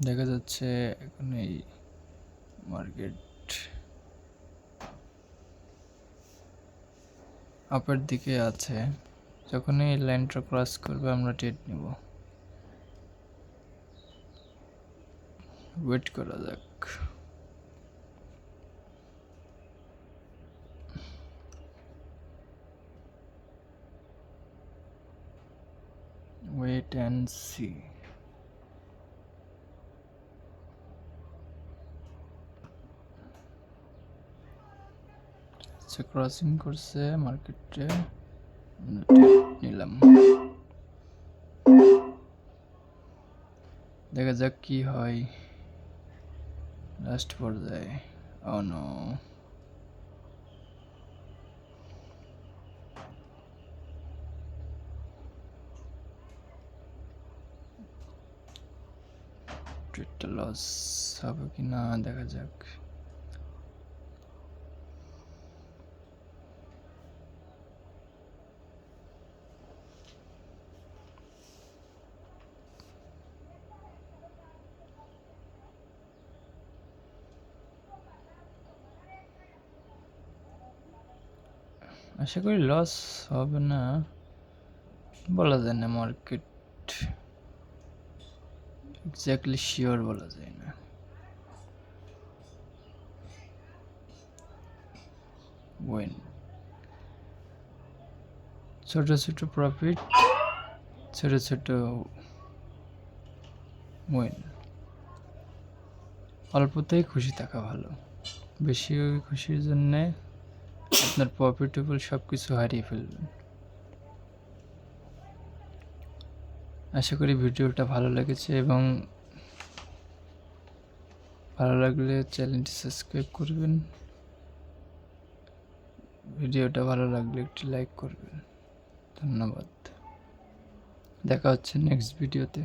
দেখা যাচ্ছে এখন এই মার্কেট আপের দিকে আছে। যখনই এই লাইনটা ক্রস করবে আমরা ট্রেড নিব। ওয়েট করা যাক। Wait and C. ক্রসিং করছে মার্কেটে, নিলাম। দেখা যাক কি হয় লাস্ট পর্যায়ে। ও নো, ট্রেডটা লস হবে কি না দেখা যাক। আশা করি লস হবে না, বলা যায় না। মার্কেট এক্স্যাক্টলি শিওর বলা যায় না। ওয়েন ছোট ছোট প্রফিট, ছোট ছোট ওয়েন। অল্পতেই খুশি থাকা ভালো, বেশি খুশির জন্যে আপনার প্রফিটেবল সব কিছু হারিয়ে ফেলবেন। আশা করি ভিডিওটা ভালো লেগেছে, এবং ভালো লাগলে চ্যানেলটি সাবস্ক্রাইব করবেন। ভিডিওটা ভালো লাগলে একটি লাইক করবেন। ধন্যবাদ। দেখা হচ্ছে নেক্সট ভিডিওতে।